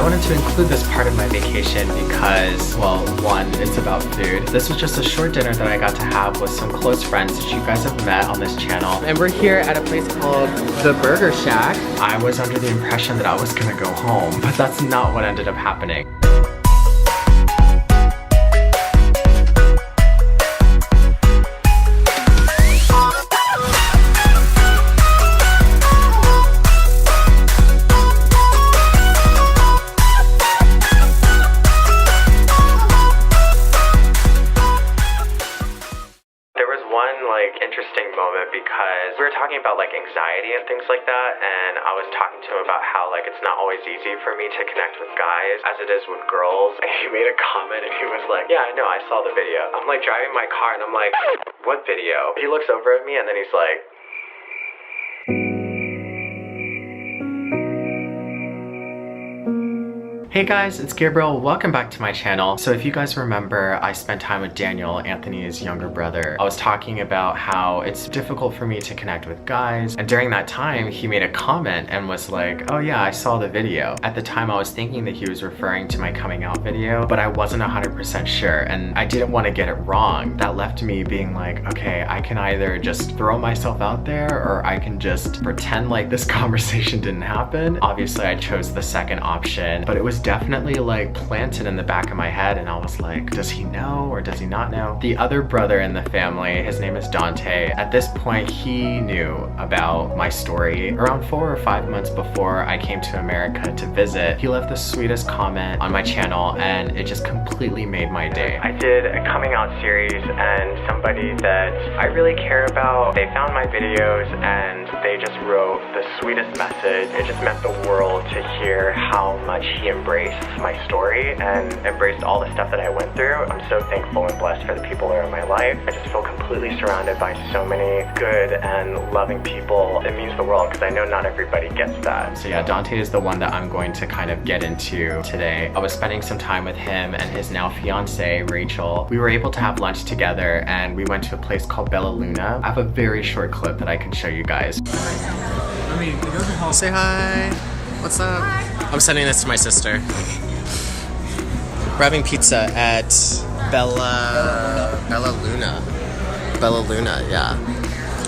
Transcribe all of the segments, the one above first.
wanted to include this part of my vacation because, well, one, it's about food. This was just a short dinner that I got to have with some close friends that you guys have met on this channel. And we're here at a place called The Burger Shack. I was under the impression that I was gonna go home, but that's not what ended up happening. Interesting moment because we were talking about like anxiety and things like that, and I was talking to him about how like it's not always easy for me to connect with guys as it is with girls, and he made a comment and he was like, yeah, I know, I saw the video. I'm like driving my car and I'm like, what video? He looks over at me and then he's like, hey guys, it's Gabriel. Welcome back to my channel. So if you guys remember, I spent time with Daniel, Anthony's younger brother. I was talking about how it's difficult for me to connect with guys, and during that time he made a comment and was like, oh yeah, I saw the video. At the time I was thinking that he was referring to my coming out video, but I wasn't 100% sure and I didn't want to get it wrong. That left me being like, okay, I can either just throw myself out there or I can just pretend like this conversation didn't happen. Obviously I chose the second option, but it was definitely like planted in the back of my head, and I was like, does he know or does he not know? The other brother in the family, his name is Dante. At this point he knew about my story. Around 4 or 5 months before I came to America to visit, he left the sweetest comment on my channel and it just completely made my day. I did a coming out series and somebody that I really care about, they found my videos and they just wrote the sweetest message. It just meant the world to hear how much he embraced my story and embraced all the stuff that I went through. I'm so thankful and blessed for the people that are in my life. I just feel completely surrounded by so many good and loving people. It means the world because I know not everybody gets that. So yeah, Dante is the one that I'm going to kind of get into today. I was spending some time with him and his now fiance, Rachel. We were able to have lunch together and we went to a place called Bella Luna. I have a very short clip that I can show you guys. Say hi. What's up? Hi. I'm sending this to my sister. We're having pizza at Bella Luna, yeah.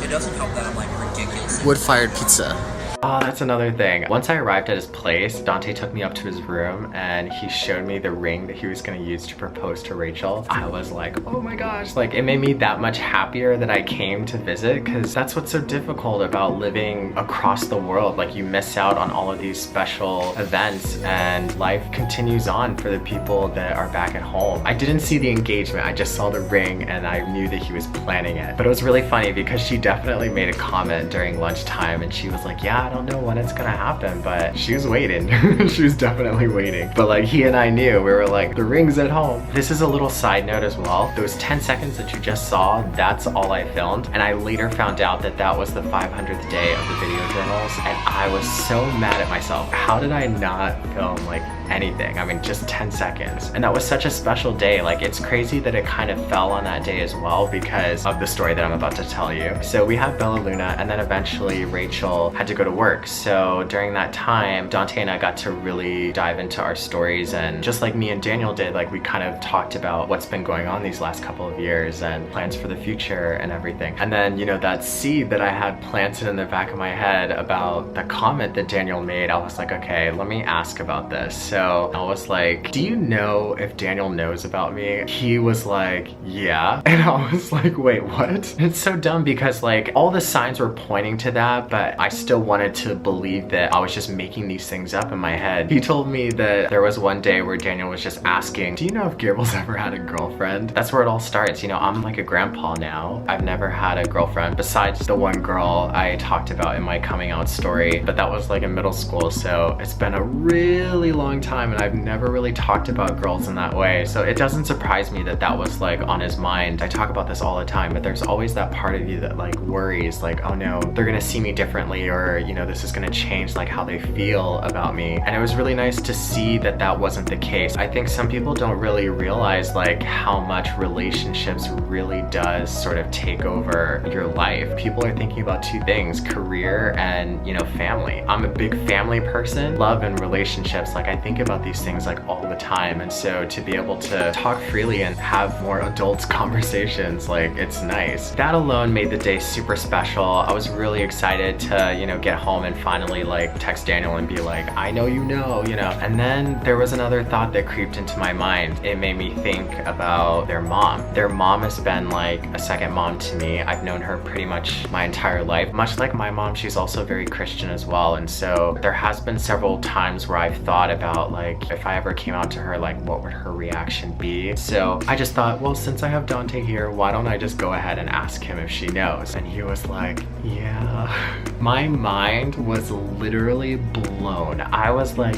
It doesn't help that I'm like ridiculous. Wood-fired pizza. Oh, that's another thing. Once I arrived at his place, Dante took me up to his room and he showed me the ring that he was gonna use to propose to Rachel. I was like, oh my gosh, like it made me that much happier that I came to visit, because that's what's so difficult about living across the world. Like you miss out on all of these special events and life continues on for the people that are back at home. I didn't see the engagement, I just saw the ring and I knew that he was planning it. But it was really funny because she definitely made a comment during lunchtime and she was like, yeah, I don't know when it's gonna happen, but she was waiting. She was definitely waiting. But like he and I knew, we were like, the ring's at home. This is a little side note as well. Those 10 seconds that you just saw, that's all I filmed. And I later found out that that was the 500th day of the video journals. And I was so mad at myself. How did I not film like anything? I mean, just 10 seconds. And that was such a special day. Like it's crazy that it kind of fell on that day as well because of the story that I'm about to tell you. So we had Bella Luna and then eventually Rachel had to go to work. So during that time, Dante and I got to really dive into our stories, and just like me and Daniel did, like we kind of talked about what's been going on these last couple of years and plans for the future and everything. And then, you know, that seed that I had planted in the back of my head about the comment that Daniel made, I was like, okay, let me ask about this. So I was like, do you know if Daniel knows about me? He was like, yeah. And I was like, wait, what? It's so dumb because like all the signs were pointing to that, but I still wanted to believe that I was just making these things up in my head. He told me that there was one day where Daniel was just asking, do you know if Gabriel's ever had a girlfriend? That's where it all starts. You know, I'm like a grandpa now. I've never had a girlfriend besides the one girl I talked about in my coming out story, but that was like in middle school. So it's been a really long time and I've never really talked about girls in that way. So it doesn't surprise me that that was like on his mind. I talk about this all the time, but there's always that part of you that like worries, like, oh no, they're gonna see me differently, or you know, this is gonna change like how they feel about me. And it was really nice to see that that wasn't the case. I think some people don't really realize like how much relationships really does sort of take over your life. People are thinking about two things, career and, you know, family. I'm a big family person. Love and relationships, like I think think about these things like all the time, and so to be able to talk freely and have more adult conversations, like, it's nice. That alone made the day super special. I was really excited to, you know, get home and finally like text Daniel and be like, I know you know. And then there was another thought that creeped into my mind. It made me think about their mom. Their mom has been like a second mom to me. I've known her pretty much my entire life. Much like my mom, she's also very Christian as well. And so there has been several times where I've thought about like, if I ever came out to her, like what would her reaction be? So I just thought, well, since I have Dante here, why don't I just go ahead and ask him if she knows? And he was like, yeah. My mind was literally blown. I was like,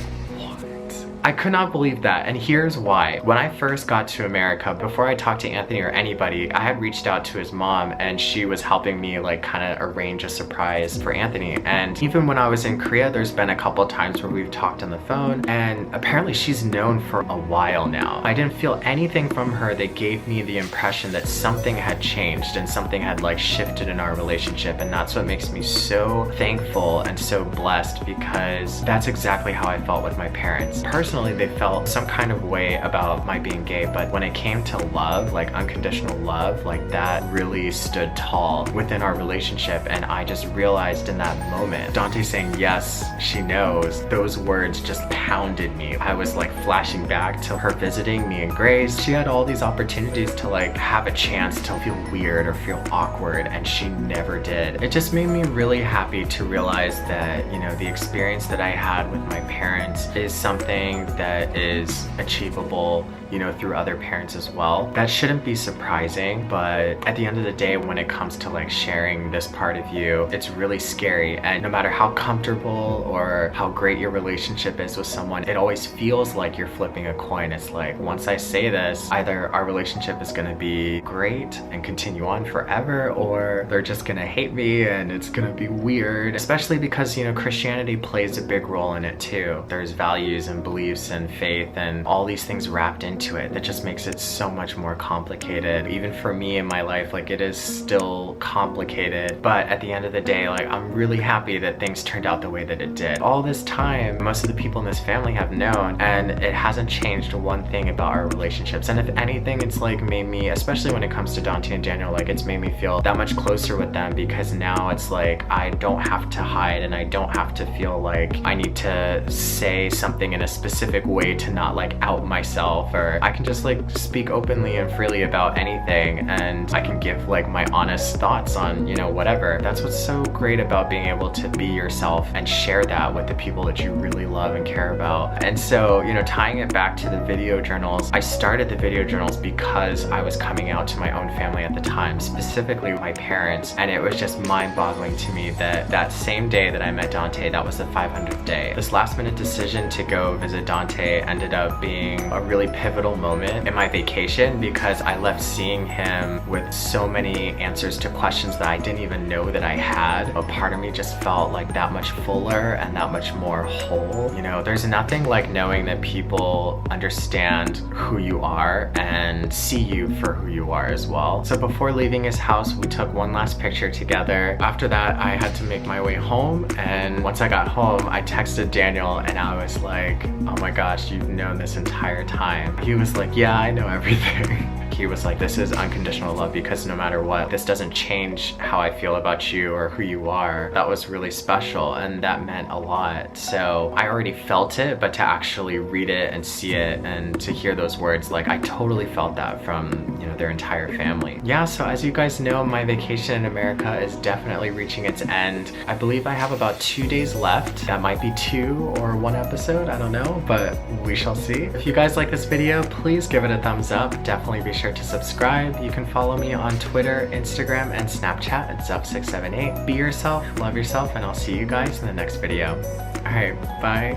I could not believe that, and here's why. When I first got to America, before I talked to Anthony or anybody, I had reached out to his mom and she was helping me like kind of arrange a surprise for Anthony. And even when I was in Korea, there's been a couple of times where we've talked on the phone, and apparently she's known for a while now. I didn't feel anything from her that gave me the impression that something had changed and something had like shifted in our relationship, and that's what makes me so thankful and so blessed, because that's exactly how I felt with my parents. Personally, they felt some kind of way about my being gay, but when it came to love, like unconditional love, like that really stood tall within our relationship. And I just realized in that moment, Dante saying, yes, she knows, those words just pounded me. I was like flashing back to her visiting me in Grace. She had all these opportunities to like have a chance to feel weird or feel awkward, and she never did. It just made me really happy to realize that, you know, the experience that I had with my parents is something that is achievable, you know, through other parents as well. That shouldn't be surprising, but at the end of the day, when it comes to like sharing this part of you, it's really scary. And no matter how comfortable or how great your relationship is with someone, it always feels like you're flipping a coin. It's like, once I say this, either our relationship is gonna be great and continue on forever, or they're just gonna hate me and it's gonna be weird. Especially because, you know, Christianity plays a big role in it too. There's values and beliefs and faith and all these things wrapped into it that just makes it so much more complicated. Even for me in my life, like, it is still complicated, but at the end of the day, like, I'm really happy that things turned out the way that it did. All this time, most of the people in this family have known, and it hasn't changed one thing about our relationships. And if anything, it's like made me, especially when it comes to Dante and Daniel, like, it's made me feel that much closer with them, because now it's like I don't have to hide and I don't have to feel like I need to say something in a specific way to not like out myself, or I can just like speak openly and freely about anything, and I can give like my honest thoughts on, you know, whatever. That's what's so great about being able to be yourself and share that with the people that you really love and care about. And so, you know, tying it back to the video journals, I started the video journals because I was coming out to my own family at the time, specifically my parents, and it was just mind-boggling to me that that same day that I met Dante, that was the 500th day. This last-minute decision to go visit Dante ended up being a really pivotal moment in my vacation, because I left seeing him with so many answers to questions that I didn't even know that I had. A part of me just felt like that much fuller and that much more whole. You know, there's nothing like knowing that people understand who you are and see you for who you are as well. So before leaving his house, we took one last picture together. After that, I had to make my way home, and once I got home, I texted Daniel and I was like, oh my gosh, you've known this entire time. He was like, yeah, I know everything. He was like, this is unconditional love, because no matter what, this doesn't change how I feel about you or who you are. That was really special, and that meant a lot. So I already felt it, but to actually read it and see it and to hear those words, like, I totally felt that from, you know, their entire family. Yeah, so as you guys know, my vacation in America is definitely reaching its end. I believe I have about 2 days left. That might be 2 or 1 episode, I don't know, but we shall see. If you guys like this video, please give it a thumbs up. Definitely be sure to subscribe. You can follow me on Twitter, Instagram, and Snapchat at Zup678. Be yourself, love yourself, and I'll see you guys in the next video. Alright, bye.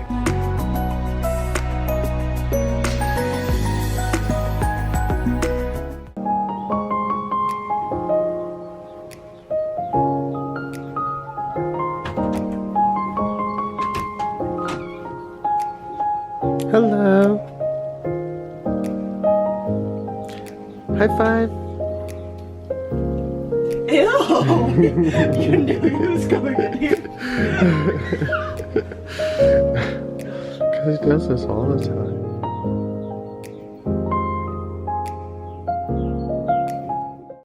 Hello. High five. Ew! You knew he was going in here. He does this all the time.